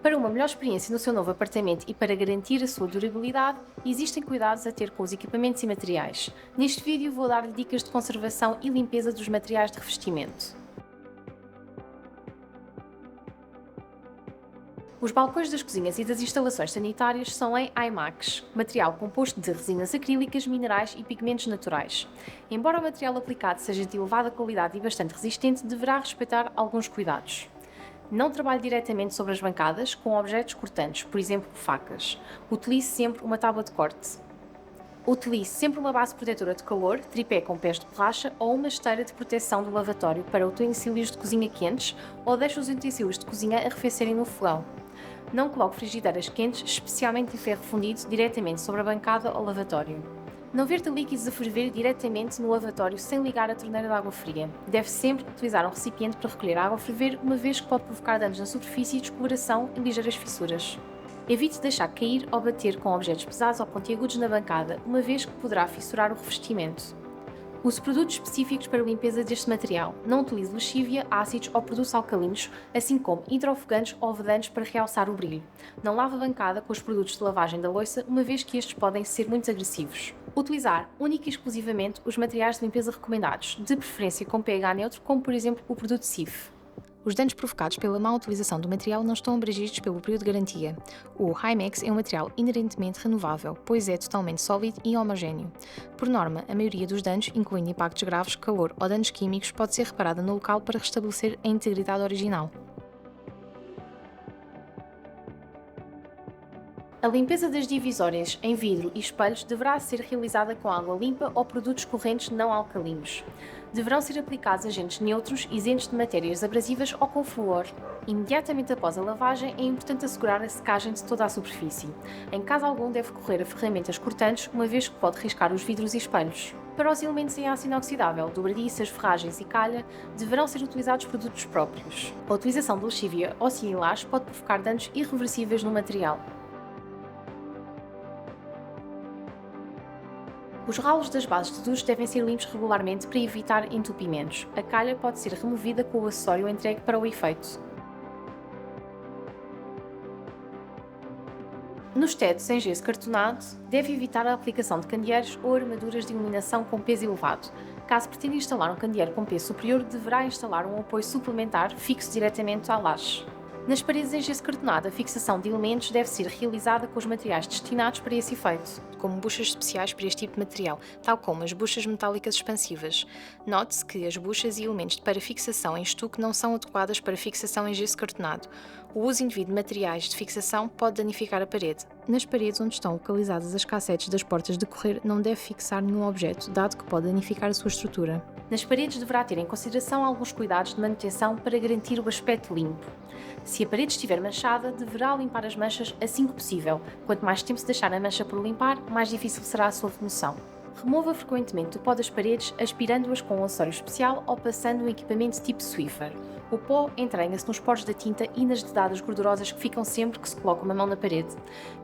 Para uma melhor experiência no seu novo apartamento e para garantir a sua durabilidade, existem cuidados a ter com os equipamentos e materiais. Neste vídeo vou dar-lhe dicas de conservação e limpeza dos materiais de revestimento. Os balcões das cozinhas e das instalações sanitárias são em IMAX, material composto de resinas acrílicas, minerais e pigmentos naturais. Embora o material aplicado seja de elevada qualidade e bastante resistente, deverá respeitar alguns cuidados. Não trabalhe diretamente sobre as bancadas com objetos cortantes, por exemplo, facas. Utilize sempre uma tábua de corte. Utilize sempre uma base protetora de calor, tripé com pés de borracha ou uma esteira de proteção do lavatório para utensílios de cozinha quentes ou deixe os utensílios de cozinha arrefecerem no fogão. Não coloque frigideiras quentes, especialmente de ferro fundido, diretamente sobre a bancada ou lavatório. Não verta líquidos a ferver diretamente no lavatório sem ligar a torneira de água fria. Deve sempre utilizar um recipiente para recolher a água a ferver, uma vez que pode provocar danos na superfície, descoloração e ligeiras fissuras. Evite deixar cair ou bater com objetos pesados ou pontiagudos na bancada, uma vez que poderá fissurar o revestimento. Use produtos específicos para a limpeza deste material. Não utilize lexívia, ácidos ou produtos alcalinos, assim como hidrofogantes ou vedantes para realçar o brilho. Não lave a bancada com os produtos de lavagem da louça, uma vez que estes podem ser muito agressivos. Utilizar única e exclusivamente os materiais de limpeza recomendados, de preferência com pH neutro, como por exemplo o produto Cif. Os danos provocados pela má utilização do material não estão abrangidos pelo período de garantia. O Himex é um material inerentemente renovável, pois é totalmente sólido e homogéneo. Por norma, a maioria dos danos, incluindo impactos graves, calor ou danos químicos, pode ser reparada no local para restabelecer a integridade original. A limpeza das divisórias em vidro e espelhos deverá ser realizada com água limpa ou produtos correntes não alcalinos. Deverão ser aplicados agentes neutros, isentos de matérias abrasivas ou com flúor. Imediatamente após a lavagem, é importante assegurar a secagem de toda a superfície. Em caso algum, deve recorrer a ferramentas cortantes, uma vez que pode riscar os vidros e espelhos. Para os elementos em aço inoxidável, dobradiças, ferragens e calha, deverão ser utilizados produtos próprios. A utilização de lexívia ou similares pode provocar danos irreversíveis no material. Os ralos das bases de duche devem ser limpos regularmente para evitar entupimentos. A calha pode ser removida com o acessório entregue para o efeito. Nos tetos em gesso cartonado, deve evitar a aplicação de candeeiros ou armaduras de iluminação com peso elevado. Caso pretenda instalar um candeeiro com peso superior, deverá instalar um apoio suplementar fixo diretamente à laje. Nas paredes em gesso cartonado, a fixação de elementos deve ser realizada com os materiais destinados para esse efeito, como buchas especiais para este tipo de material, tal como as buchas metálicas expansivas. Note-se que as buchas e elementos para fixação em estuque não são adequadas para fixação em gesso cartonado. O uso indevido de materiais de fixação pode danificar a parede. Nas paredes onde estão localizadas as cassetes das portas de correr, não deve fixar nenhum objeto, dado que pode danificar a sua estrutura. Nas paredes deverá ter em consideração alguns cuidados de manutenção para garantir o aspecto limpo. Se a parede estiver manchada, deverá limpar as manchas assim que possível. Quanto mais tempo se deixar a mancha por limpar, mais difícil será a sua remoção. Remova frequentemente o pó das paredes, aspirando-as com um acessório especial ou passando um equipamento tipo Swiffer. O pó entranha-se nos poros da tinta e nas dedadas gordurosas que ficam sempre que se coloca uma mão na parede.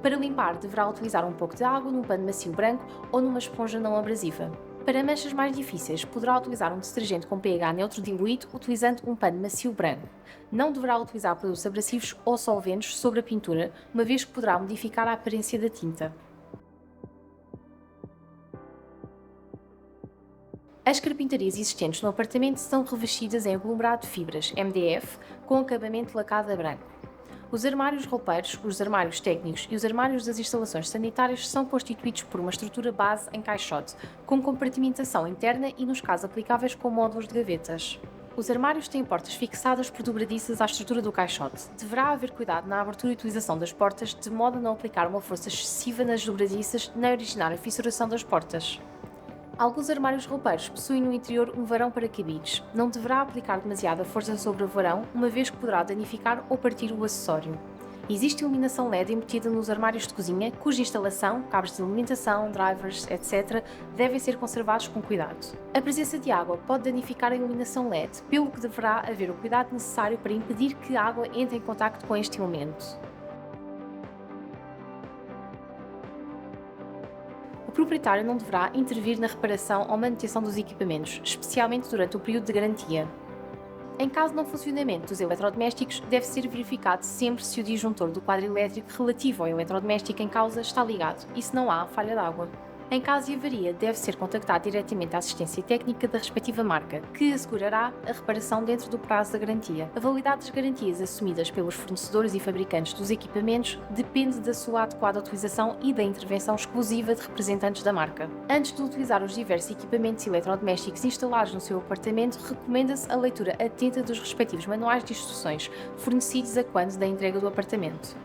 Para limpar, deverá utilizar um pouco de água num pano macio branco ou numa esponja não abrasiva. Para manchas mais difíceis, poderá utilizar um detergente com pH neutro diluído utilizando um pano macio branco. Não deverá utilizar produtos abrasivos ou solventes sobre a pintura, uma vez que poderá modificar a aparência da tinta. As carpintarias existentes no apartamento são revestidas em aglomerado de fibras, MDF, com acabamento lacado a branco. Os armários roupeiros, os armários técnicos e os armários das instalações sanitárias são constituídos por uma estrutura base em caixote, com compartimentação interna e, nos casos aplicáveis, com módulos de gavetas. Os armários têm portas fixadas por dobradiças à estrutura do caixote. Deverá haver cuidado na abertura e utilização das portas, de modo a não aplicar uma força excessiva nas dobradiças nem originar a fissuração das portas. Alguns armários roupeiros possuem no interior um varão para cabides. Não deverá aplicar demasiada força sobre o varão, uma vez que poderá danificar ou partir o acessório. Existe iluminação LED embutida nos armários de cozinha, cuja instalação, cabos de alimentação, drivers, etc., devem ser conservados com cuidado. A presença de água pode danificar a iluminação LED, pelo que deverá haver o cuidado necessário para impedir que a água entre em contacto com este elemento. O proprietário não deverá intervir na reparação ou manutenção dos equipamentos, especialmente durante o período de garantia. Em caso de não funcionamento dos eletrodomésticos, deve ser verificado sempre se o disjuntor do quadro elétrico relativo ao eletrodoméstico em causa está ligado e se não há falha de água. Em caso de avaria, deve ser contactado diretamente a assistência técnica da respectiva marca, que assegurará a reparação dentro do prazo da garantia. A validade das garantias assumidas pelos fornecedores e fabricantes dos equipamentos depende da sua adequada utilização e da intervenção exclusiva de representantes da marca. Antes de utilizar os diversos equipamentos eletrodomésticos instalados no seu apartamento, recomenda-se a leitura atenta dos respectivos manuais de instruções, fornecidos a quando da entrega do apartamento.